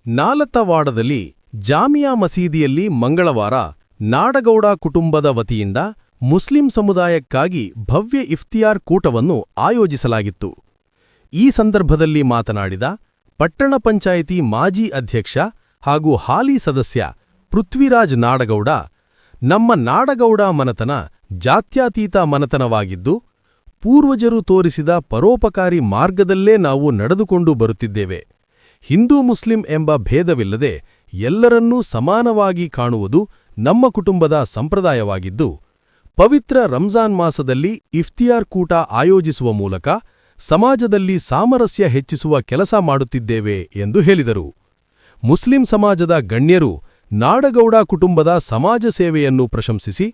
ನಾಲತವಾಡದಲ್ಲಿ ಜಾಮಿಯಾ ಮಸೀದಿಯಲ್ಲಿ ಮಂಗಳವಾರ ನಾಡಗೌಡ ಕುಟುಂಬದ ವತಿಯಿಂದ ಮುಸ್ಲಿಂ ಸಮುದಾಯಕ್ಕಾಗಿ ಭವ್ಯ ಇಫ್ತಿಯಾರ್ ಕೂಟವನ್ನು ಆಯೋಜಿಸಲಾಗಿತ್ತು. ಈ ಸಂದರ್ಭದಲ್ಲಿ ಮಾತನಾಡಿದ ಪಟ್ಟಣ ಪಂಚಾಯಿತಿ ಮಾಜಿ ಅಧ್ಯಕ್ಷ ಹಾಗೂ ಹಾಲಿ ಸದಸ್ಯ ಪೃಥ್ವಿರಾಜ್ ನಾಡಗೌಡ, ನಮ್ಮ ನಾಡಗೌಡ ಮನತನ ಜಾತ್ಯತೀತ ಮನತನವಾಗಿದ್ದು, ಪೂರ್ವಜರು ತೋರಿಸಿದ ಪರೋಪಕಾರಿ ಮಾರ್ಗದಲ್ಲೇ ನಾವು ನಡೆದುಕೊಂಡು ಬರುತ್ತಿದ್ದೇವೆ. ಹಿಂದೂ ಮುಸ್ಲಿಂ ಎಂಬ ಭೇದವಿಲ್ಲದೆ ಎಲ್ಲರನ್ನೂ ಸಮಾನವಾಗಿ ಕಾಣುವುದು ನಮ್ಮ ಕುಟುಂಬದ ಸಂಪ್ರದಾಯವಾಗಿದ್ದು, ಪವಿತ್ರ ರಂಜಾನ್ ಮಾಸದಲ್ಲಿ ಇಫ್ತಿಯಾರ್ ಕೂಟ ಆಯೋಜಿಸುವ ಮೂಲಕ ಸಮಾಜದಲ್ಲಿ ಸಾಮರಸ್ಯ ಹೆಚ್ಚಿಸುವ ಕೆಲಸ ಮಾಡುತ್ತಿದ್ದೇವೆ ಎಂದು ಹೇಳಿದರು. ಮುಸ್ಲಿಂ ಸಮಾಜದ ಗಣ್ಯರು ನಾಡಗೌಡ ಕುಟುಂಬದ ಸಮಾಜ ಸೇವೆಯನ್ನು ಪ್ರಶಂಸಿಸಿ,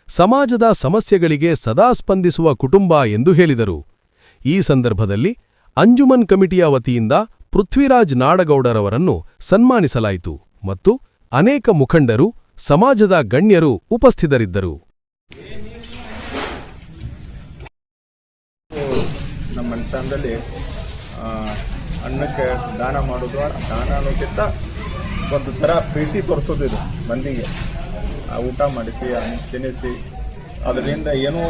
ಸಮಾಜದ ಸಮಸ್ಯೆಗಳಿಗೆ ಸದಾ ಸ್ಪಂದಿಸುವ ಕುಟುಂಬ ಎಂದು ಹೇಳಿದರು. ಈ ಸಂದರ್ಭದಲ್ಲಿ ಅಂಜುಮನ್ ಕಮಿಟಿಯ ವತಿಯಿಂದ ಪೃಥ್ವಿರಾಜ್ ನಾಡಗೌಡರವರನ್ನು ಸನ್ಮಾನಿಸಲಾಯಿತು ಮತ್ತು ಅನೇಕ ಮುಖಂಡರು, ಸಮಾಜದ ಗಣ್ಯರು ಉಪಸ್ಥಿತರಿದ್ದರು. ನಮ್ಮ ಮನೆತನದಲ್ಲಿ ಅನ್ನಕ್ಕೆ ದಾನ ಮಾಡೋದು, ದಾನ ಅನ್ನೋಕ್ಕಿಂತ ಒಂದು ಥರ ಪ್ರೀತಿ ತೋರಿಸೋದಿದು ಮಂದಿಗೆ. ಊಟ ಮಾಡಿಸಿ, ತಿನ್ನಿಸಿ, ಅದರಿಂದ ಏನೋ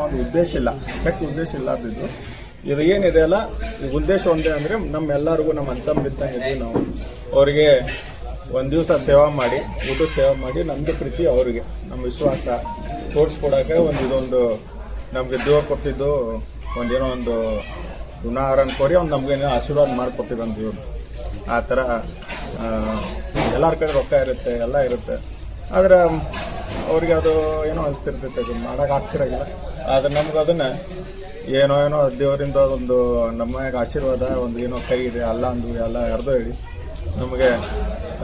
ಒಂದು ಉದ್ದೇಶ ಇಲ್ಲ, ಕೆಟ್ಟ ಉದ್ದೇಶ ಇಲ್ಲಾರ್ದಿದ್ದು. ಇದು ಏನಿದೆ ಅಲ್ಲ, ಈ ಉದ್ದೇಶ ಒಂದೇ ಅಂದರೆ ನಮ್ಮೆಲ್ಲರಿಗೂ ನಮ್ಮ ಅಂತಂಬಿದ್ದಂಗೆ ನಾವು ಅವರಿಗೆ ಒಂದು ದಿವಸ ಸೇವಾ ಮಾಡಿ, ಊಟದ ಸೇವಾ ಮಾಡಿ, ನಮ್ಮದು ಪ್ರೀತಿ ಅವರಿಗೆ, ನಮ್ಮ ವಿಶ್ವಾಸ ತೋರಿಸ್ಕೊಡೋಕೆ ಇದೊಂದು ನಮಗೆ ದೇವ ಕೊಟ್ಟಿದ್ದು ಒಂದೇನೋ ಒಂದು ಗುಣಾರ ಅನ್ಕೋರಿ ಅವ್ನು ನಮಗೇನೋ ಆಶೀರ್ವಾದ ಮಾಡಿಕೊಟ್ಟಿದ್ದು ಅಂತ ಇವರು. ಆ ಥರ ಎಲ್ಲರ ಕಡೆ ರೊಕ್ಕ ಇರುತ್ತೆ, ಎಲ್ಲ ಇರುತ್ತೆ, ಆದರೆ ಅವ್ರಿಗೆ ಅದು ಏನೋ ಅನಿಸ್ತಿರ್ತೈತೆ, ಅದು ಮಾಡೋಕೆ ಆಗ್ತಿರೋಲ್ಲ. ಆದರೆ ನಮ್ಗೆ ಅದನ್ನು ಏನೋ ದೇವರಿಂದ ಒಂದು ನಮ್ಮ ಆಶೀರ್ವಾದ ಒಂದು ಏನೋ ಕೈ ಇದೆ, ಅಲ್ಲ ಅಂದು ಎಲ್ಲ ಅರ್ಧ ಹೇಳಿ ನಮಗೆ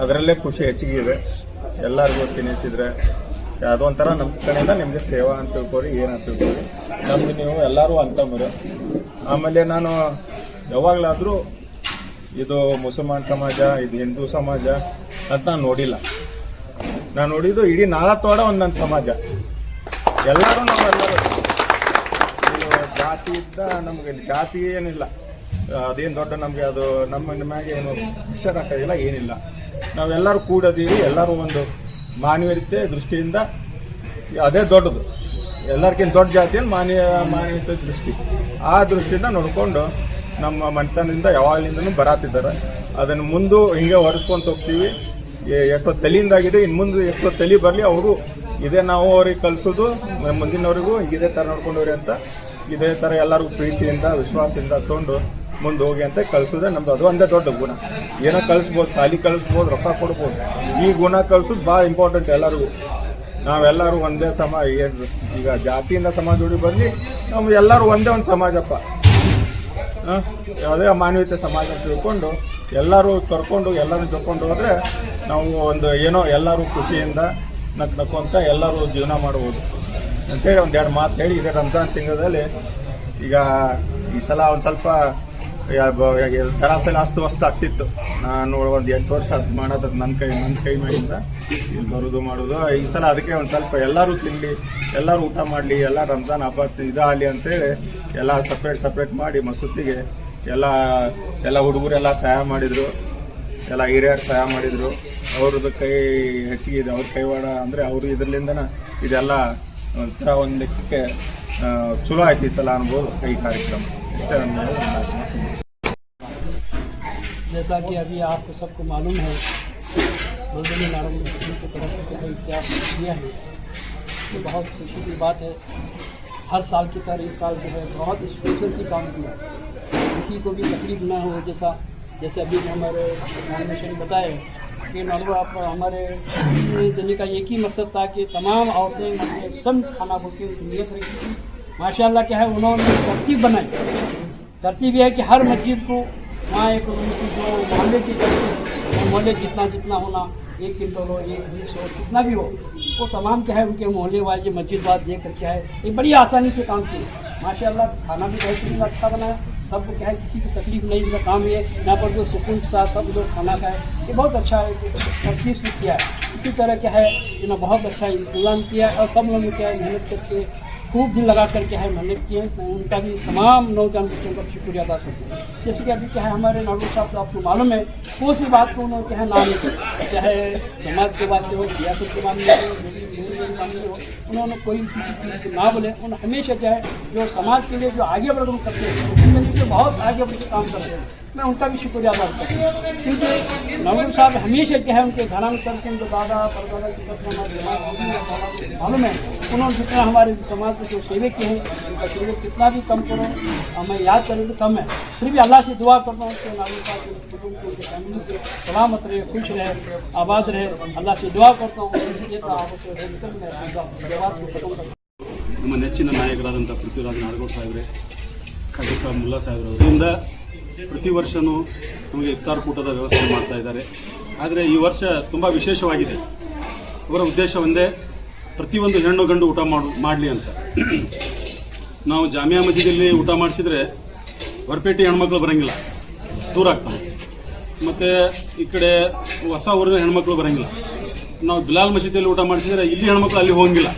ಅದರಲ್ಲೇ ಖುಷಿ ಹೆಚ್ಚಿಗೆ ಇದೆ. ಎಲ್ಲರಿಗೂ ತಿನ್ನಿಸಿದ್ರೆ ಅದೊಂಥರ ನಮ್ಮ ಕಡೆಯಿಂದ ನಿಮಗೆ ಸೇವಾ ಅಂತ ತಿಳ್ಕೊರಿ, ಏನಂತ ತಿಳ್ಕೊರಿ, ನಮಗೆ ನೀವು ಎಲ್ಲರೂ ಅಂತಂದ್ರೆ. ಆಮೇಲೆ ನಾನು ಯಾವಾಗಲಾದರೂ ಇದು ಮುಸಲ್ಮಾನ್ ಸಮಾಜ, ಇದು ಹಿಂದೂ ಸಮಾಜ ಅಂತ ನಾನು ನೋಡಿಲ್ಲ. ನಾನು ನೋಡಿದ್ದು ಇಡೀ ನಾಳತ್ತೋಡ ಒಂದೊಂದು ಸಮಾಜ, ಎಲ್ಲರೂ ನಾವೆಲ್ಲರೂ ಜಾತಿ ಇದ್ದ, ನಮಗೆ ಜಾತಿ ಏನಿಲ್ಲ, ಅದೇನು ದೊಡ್ಡ ನಮಗೆ ಅದು ನಮ್ಮ ಮ್ಯಾಗೆ ಏನು ಪ್ರೆಷರ್ ಹಾಕೋದಿಲ್ಲ, ಏನಿಲ್ಲ. ನಾವೆಲ್ಲರೂ ಕೂಡೋದೀವಿ, ಎಲ್ಲರೂ ಒಂದು ಮಾನವೀಯತೆ ದೃಷ್ಟಿಯಿಂದ ಅದೇ ದೊಡ್ಡದು, ಎಲ್ಲರಿಗಿಂತ ದೊಡ್ಡ ಜಾತಿಯನ್ನು ಮಾನವೀಯತೆ ದೃಷ್ಟಿ, ಆ ದೃಷ್ಟಿಯಿಂದ ನೋಡಿಕೊಂಡು ನಮ್ಮ ಮನೆತನದಿಂದ ಯಾವಾಗಲಿಂದನೂ ಬರಾತಿದ್ದಾರೆ. ಅದನ್ನು ಮುಂದೆ ಹಿಂಗೆ ಒರೆಸ್ಕೊಂತ ಹೋಗ್ತೀವಿ. ಎಷ್ಟೋ ತಲೆಯಿಂದಾಗಿದೆ, ಇನ್ನು ಮುಂದೆ ಎಷ್ಟೋ ತಲೆ ಬರಲಿ, ಅವರು ಇದೇ ನಾವು ಅವ್ರಿಗೆ ಕಲಿಸೋದು, ಮುಂದಿನವ್ರಿಗೂ ಇದೇ ಥರ ನೋಡ್ಕೊಂಡವ್ರಿ ಅಂತ, ಇದೇ ಥರ ಎಲ್ಲರಿಗೂ ಪ್ರೀತಿಯಿಂದ ವಿಶ್ವಾಸದಿಂದ ತೊಗೊಂಡು ಮುಂದೆ ಹೋಗಿ ಅಂತ ಕಲಿಸೋದೇ ನಮ್ದು. ಅದು ಒಂದೇ ದೊಡ್ಡ ಗುಣ. ಏನೋ ಕಲಿಸ್ಬೋದು, ಸಾಲಿ ಕಲಿಸ್ಬೋದು, ರೊಕ್ಕ ಕೊಡ್ಬೋದು, ಈ ಗುಣ ಕಲಿಸೋದು ಭಾಳ ಇಂಪಾರ್ಟೆಂಟ್ ಎಲ್ಲರಿಗೂ. ನಾವೆಲ್ಲರೂ ಒಂದೇ ಏನು ಈಗ ಜಾತಿಯಿಂದ ಸಮಾಜ ಜೋಡಿ ಬರಲಿ, ನಾವು ಎಲ್ಲರೂ ಒಂದೇ ಒಂದು ಸಮಾಜಪ್ಪ, ಅದೇ ಮಾನವೀಯತೆ ಸಮಾಜ ತಿಳ್ಕೊಂಡು ಎಲ್ಲರೂ ಕರ್ಕೊಂಡು ಎಲ್ಲರೂ ಜೊಕ್ಕೊಂಡು ಹೋದರೆ ನಾವು ಒಂದು ಏನೋ ಎಲ್ಲರೂ ಖುಷಿಯಿಂದ ನಕ್ಕೊಂತ ಎಲ್ಲರೂ ಜೀವನ ಮಾಡ್ಬೋದು ಅಂತೇಳಿ ಒಂದೆರಡು ಮಾತು ಹೇಳಿ, ಇದೇ ರಂಜಾನ್ ತಿಂಗಳಲ್ಲಿ ಈಗ ಈ ಸಲ ಒಂದು ಸ್ವಲ್ಪ ತರಾಸೆಲ್ಲ ಅಷ್ಟು ವಸ್ತು ಆಗ್ತಿತ್ತು. ನಾನು ಒಂದು 8 ವರ್ಷ ಅದು ಮಾಡೋದು ನನ್ನ ಕೈ ಮೇಲಿಂದ ಇಲ್ಲಿ ಬರೋದು ಮಾಡೋದು. ಈ ಸಲ ಅದಕ್ಕೆ ಒಂದು ಸ್ವಲ್ಪ ಎಲ್ಲರೂ ತಿನ್ನಲಿ, ಎಲ್ಲರೂ ಊಟ ಮಾಡಲಿ, ಎಲ್ಲ ರಂಜಾನ್ ಹಬ್ಬ ಇದಾಗಲಿ ಅಂತೇಳಿ ಎಲ್ಲ ಸಪ್ರೇಟ್ ಮಾಡಿ ಮಸೂತಿಗೆ ಎಲ್ಲ ಹುಡುಗರೆಲ್ಲ ಸಹಾಯ ಮಾಡಿದರು, ಎಲ್ಲ ಹಿರಿಯರು ಸಹಾಯ ಮಾಡಿದರು. ಅವ್ರದ್ದು ಕೈ ಹೆಚ್ಚಿಗೆ ಇದೆ, ಅವ್ರ ಕೈವಾಡ ಅಂದರೆ ಅವರು ಇದರಲ್ಲಿಂದನೇ ಇದೆಲ್ಲ ಒಂಥರ ಒಂದು ಲೆಕ್ಕಕ್ಕೆ ಚಲೋ ಆಯ್ತು ಈ ಸಲ ಅನ್ಬೋದು ಈ ಕಾರ್ಯಕ್ರಮ. ಇಷ್ಟೇ जैसा कि अभी आपको सबको मालूम है, मजदूरी नारायण की तरफ से कोई इतिहास किया है, तो बहुत खुशी की बात है. हर साल की तरह इस साल जो है बहुत स्पेशल सी काम किया, किसी को भी तकलीफ ना हो. जैसे अभी हमारे प्रधानमंत्री ने बताया कि नॉर्मल आप हमारे देने का एक ही मकसद था कि तमाम औरतें अपने सब खाना भूख की नीयत रखी थी. माशाल्लाह क्या है, उन्होंने तरतीब बनाई. तरतीब यह है कि हर मस्जिद को वहाँ एक उनकी जो मोहल्ले की मोहल्ले जितना होना, 1 क्विंटल हो, 1 20 हो, कितना भी हो, वो तमाम क्या है उनके मोहल्ले वाले मस्जिद वाद देकर क्या है एक बड़ी आसानी से काम किए. माशाल्लाह खाना भी बेहतरीन अच्छा बनाया, सबको क्या है किसी की तकलीफ नहीं, उनका काम ये यहाँ पर जो सुकून के साथ सब लोग खाना खाए, ये बहुत अच्छा है, तरकीब से किया है. इसी तरह क्या है इन्होंने बहुत अच्छा इंतज़ाम किया और सब लोगों ने क्या है मेहनत करके खूब दिल लगा करके है मेहनत किए. उनका भी तमाम नौजवान बच्चों का शुक्रिया अदा करते हैं. जैसे कि अभी क्या है हमारे नागौर साहब तो आपको मालूम है कोई सी बात को उन्होंने क्या है ना नहीं किया, चाहे समाज के वास्ते हो, सियासत के मामले हो, मामले हो, उन्होंने कोई किसी चीज़ को ना बोले। उन्होंने हमेशा क्या है जो समाज के लिए जो आगे बढ़ करते हैं उनके बहुत आगे बढ़ के काम करते हैं, मैं उनका भी शुक्रिया अदा करता हूँ। क्योंकि नागौर साहब हमेशा क्या है उनके घराना से उनके दादा परदादा की तरफ हमारे मालूम है उन्होंने जितना हमारे समाज के जो सेवक किए हैं उनका सेवक कितना भी कम करो हमें याद करें तो कम है, फिर भी अल्लाह से दुआ करता हूँ कि नागौर साहब के कुटुंब को उनके फैमिली के सलामत रहे, खुश रहे, आबाद रहे, अल्लाह से दुआ करता हूँ। ನಮ್ಮ ನೆಚ್ಚಿನ ನಾಯಕರಾದಂಥ ಪೃಥ್ವಿರಾಜ್ ನಾಡಗೌಡ ಸಾಹೇಬ್ರೆ, ಖಾಜಾ ಸಾಹೇಬ್ ಮುಲ್ಲಾ ಸಾಹೇಬ್ರು ಅವರಿಂದ ಪ್ರತಿ ವರ್ಷವೂ ನಮಗೆ ಇಫ್ತಾರ್ ಕೂಟದ ವ್ಯವಸ್ಥೆ ಮಾಡ್ತಾ ಇದ್ದಾರೆ. ಆದರೆ ಈ ವರ್ಷ ತುಂಬ ವಿಶೇಷವಾಗಿದೆ. ಅವರ ಉದ್ದೇಶ ಒಂದೇ, ಪ್ರತಿಯೊಂದು ಹೆಣ್ಣು ಗಂಡು ಊಟ ಮಾಡಲಿ ಅಂತ. ನಾವು ಜಾಮಿಯಾ ಮಸೀದಿಯಲ್ಲಿ ಊಟ ಮಾಡಿಸಿದ್ರೆ ಹೊರಪೇಟೆ ಹೆಣ್ಮಕ್ಳು ಬರೋಂಗಿಲ್ಲ, ದೂರ ಆಗ್ತವೆ. ಮತ್ತು ಈ ಕಡೆ ಹೊಸ ಊರಿನ ಹೆಣ್ಮಕ್ಳು ಬರೋಂಗಿಲ್ಲ. ನಾವು ಬಿಲಾಲ್ ಮಸೀದಿಯಲ್ಲಿ ಊಟ ಮಾಡಿಸಿದ್ರೆ ಇಲ್ಲಿ ಹೆಣ್ಮಕ್ಳು ಅಲ್ಲಿ ಹೋಗಂಗಿಲ್ಲ.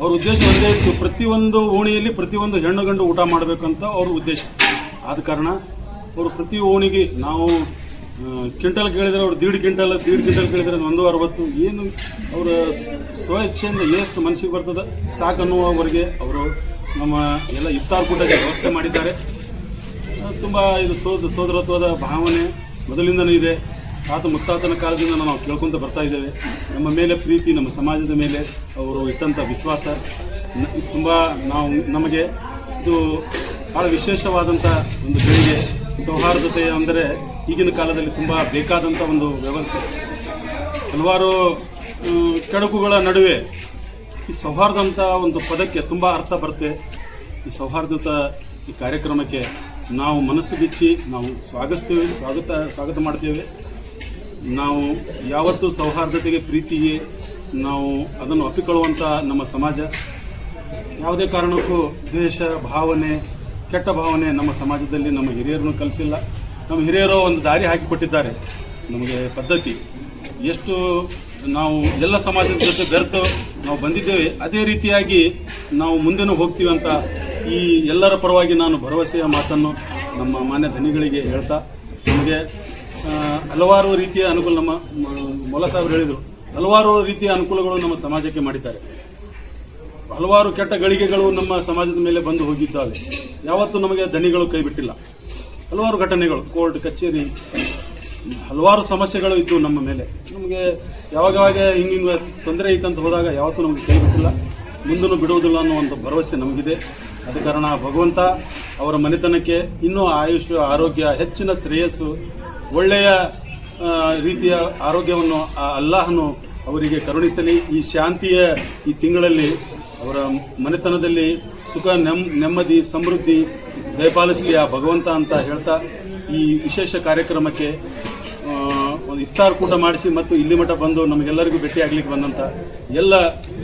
ಅವ್ರ ಉದ್ದೇಶ ಒಂದೇ ಇತ್ತು, ಪ್ರತಿಯೊಂದು ಓಣಿಯಲ್ಲಿ ಪ್ರತಿಯೊಂದು ಹೆಣ್ಣು ಗಂಡು ಊಟ ಮಾಡಬೇಕಂತ ಅವ್ರ ಉದ್ದೇಶ. ಆದ ಕಾರಣ ಅವರು ಪ್ರತಿ ಓಣಿಗೆ ನಾವು ಕ್ವಿಂಟಲ್ ಕೇಳಿದರೆ ಅವ್ರು 1.5 ಕ್ವಿಂಟಲ್ ಕೇಳಿದರೆ 160 ಏನು ಅವರ ಸ್ವಇಚ್ಛೆಯಿಂದ ಎಷ್ಟು ಮನಸ್ಸಿಗೆ ಬರ್ತದೆ ಸಾಕನ್ನುವವರೆಗೆ ಅವರು ನಮ್ಮ ಎಲ್ಲ ಇಫ್ತಾರ್ ಕೂಟಕ್ಕೆ ವ್ಯವಸ್ಥೆ ಮಾಡಿದ್ದಾರೆ. ತುಂಬ ಇದು ಸೋದರತ್ವದ ಭಾವನೆ ಮೊದಲಿಂದನೂ ಇದೆ. ತಾತ ಮುತ್ತಾತನ ಕಾಲದಿಂದ ನಾವು ಕೇಳ್ಕೊತ ಬರ್ತಾ ಇದ್ದೇವೆ. ನಮ್ಮ ಮೇಲೆ ಪ್ರೀತಿ, ನಮ್ಮ ಸಮಾಜದ ಮೇಲೆ ಅವರು ಇಟ್ಟಂಥ ವಿಶ್ವಾಸ ತುಂಬ ನಮಗೆ ಇದು ಭಾಳ ವಿಶೇಷವಾದಂಥ ಒಂದು ಗಳಿಗೆ. ಸೌಹಾರ್ದತೆ ಅಂದರೆ ಈಗಿನ ಕಾಲದಲ್ಲಿ ತುಂಬ ಬೇಕಾದಂಥ ಒಂದು ವ್ಯವಸ್ಥೆ. ಹಲವಾರು ಕೆಡುಕುಗಳ ನಡುವೆ ಈ ಸೌಹಾರ್ದ ಅಂತ ಒಂದು ಪದಕ್ಕೆ ತುಂಬ ಅರ್ಥ ಬರುತ್ತೆ. ಈ ಸೌಹಾರ್ದತ ಈ ಕಾರ್ಯಕ್ರಮಕ್ಕೆ ನಾವು ಮನಸ್ಸು ಬಿಚ್ಚಿ ನಾವು ಸ್ವಾಗತ ಮಾಡ್ತೇವೆ. ನಾವು ಯಾವತ್ತೂ ಸೌಹಾರ್ದತೆಗೆ, ಪ್ರೀತಿಗೆ ನಾವು ಅದನ್ನು ಒಪ್ಪಿಕೊಳ್ಳುವಂಥ ನಮ್ಮ ಸಮಾಜ ಯಾವುದೇ ಕಾರಣಕ್ಕೂ ದ್ವೇಷ ಭಾವನೆ, ಕೆಟ್ಟ ಭಾವನೆ ನಮ್ಮ ಸಮಾಜದಲ್ಲಿ ನಮ್ಮ ಹಿರಿಯರನ್ನು ಕಲಿಸಿಲ್ಲ. ನಮ್ಮ ಹಿರಿಯರು ಒಂದು ದಾರಿ ಹಾಕಿಕೊಟ್ಟಿದ್ದಾರೆ ನಮಗೆ ಪದ್ಧತಿ. ಎಷ್ಟು ನಾವು ಎಲ್ಲ ಸಮಾಜದ ಜೊತೆ ಬೆರೆತು ನಾವು ಬಂದಿದ್ದೇವೆ, ಅದೇ ರೀತಿಯಾಗಿ ನಾವು ಮುಂದೆನೂ ಹೋಗ್ತೀವಿ ಅಂತ ಈ ಎಲ್ಲರ ಪರವಾಗಿ ನಾನು ಭರವಸೆಯ ಮಾತನ್ನು ನಮ್ಮ ಮಾನ್ಯ ಧನಿಗಳಿಗೆ ಹೇಳ್ತಾ, ನಮಗೆ ಹಲವಾರು ರೀತಿಯ ಅನುಕೂಲ, ನಮ್ಮ ಮೊಲ ಸಾಹೇಬರು ಹೇಳಿದರು, ಹಲವಾರು ರೀತಿಯ ಅನುಕೂಲಗಳು ನಮ್ಮ ಸಮಾಜಕ್ಕೆ ಮಾಡಿದ್ದಾರೆ. ಹಲವಾರು ಕೆಟ್ಟ ಗಳಿಗೆಗಳು ನಮ್ಮ ಸಮಾಜದ ಮೇಲೆ ಬಂದು ಹೋಗಿದ್ದಾವೆ. ಯಾವತ್ತೂ ನಮಗೆ ಧನಿಗಳು ಕೈ ಬಿಟ್ಟಿಲ್ಲ. ಹಲವಾರು ಘಟನೆಗಳು, ಕೋರ್ಟ್ ಕಚೇರಿ, ಹಲವಾರು ಸಮಸ್ಯೆಗಳು ಇದ್ದು ನಮ್ಮ ಮೇಲೆ. ನಮಗೆ ಯಾವಾಗ ಹಿಂಗೆ ತೊಂದರೆ ಐತಂತ ಹೋದಾಗ ಯಾವತ್ತೂ ನಮಗೆ ಕೈ ಬಿಟ್ಟಿಲ್ಲ, ಮುಂದೂ ಬಿಡುವುದಿಲ್ಲ ಅನ್ನೋ ಒಂದು ಭರವಸೆ ನಮಗಿದೆ. ಅದ ಕಾರಣ ಭಗವಂತ ಅವರ ಮನೆತನಕ್ಕೆ ಇನ್ನೂ ಆಯುಷ್, ಆರೋಗ್ಯ, ಹೆಚ್ಚಿನ ಶ್ರೇಯಸ್ಸು, ಒಳ್ಳೆಯ ರೀತಿಯ ಆರೋಗ್ಯವನ್ನು ಅಲ್ಲಾಹನು ಅವರಿಗೆ ಕರುಣಿಸಲಿ. ಈ ಶಾಂತಿಯ ಈ ತಿಂಗಳಲ್ಲಿ ಅವರ ಮನೆತನದಲ್ಲಿ ಸುಖ, ನೆಮ್ಮದಿ, ಸಮೃದ್ಧಿ ದಯಪಾಲಿಸಲಿ ಆ ಭಗವಂತ ಅಂತ ಹೇಳ್ತಾ, ಈ ವಿಶೇಷ ಕಾರ್ಯಕ್ರಮಕ್ಕೆ ಒಂದು ಇಫ್ತಾರ್ ಕೂಟ ಮಾಡಿಸಿ ಮತ್ತು ಇಲ್ಲಿ ಮಠ ಬಂದು ನಮಗೆಲ್ಲರಿಗೂ ಭೇಟಿಯಾಗಲಿಕ್ಕೆ ಬಂದಂಥ ಎಲ್ಲ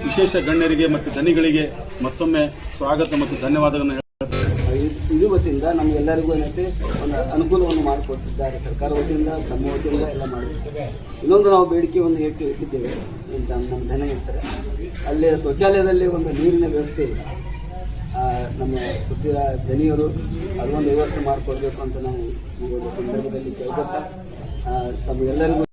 ವಿಶೇಷ ಗಣ್ಯರಿಗೆ ಮತ್ತು ಧನಿಗಳಿಗೆ ಮತ್ತೊಮ್ಮೆ ಸ್ವಾಗತ ಮತ್ತು ಧನ್ಯವಾದಗಳನ್ನು ಇದು ವತಿಯಿಂದ ನಮಗೆಲ್ಲರಿಗೂ ಏನೈತೆ ಒಂದು ಅನುಕೂಲವನ್ನು ಮಾಡಿಕೊಡ್ತಿದ್ದಾರೆ. ಸರ್ಕಾರ ವತಿಯಿಂದ, ನಮ್ಮ ವತಿಯಿಂದ ಎಲ್ಲ ಮಾಡಿರ್ತಾರೆ. ಇನ್ನೊಂದು ನಾವು ಬೇಡಿಕೆ ಒಂದು ಇಟ್ಟಿದ್ದೇವೆ, ನಮ್ಮ ಧನ ಇರ್ತಾರೆ ಅಲ್ಲಿ ಶೌಚಾಲಯದಲ್ಲಿ ಒಂದು ನೀರಿನ ವ್ಯವಸ್ಥೆ ಇಲ್ಲ. ನಮ್ಮ ಪುತ್ರ ಧನಿಯರು ಅದೊಂದು ವ್ಯವಸ್ಥೆ ಮಾಡಿಕೊಡ್ಬೇಕು ಅಂತ ನಾವು ಈ ಒಂದು ಸಂದರ್ಭದಲ್ಲಿ ಕೇಳ್ಕೊತಾ ತಮಗೆಲ್ಲರಿಗೂ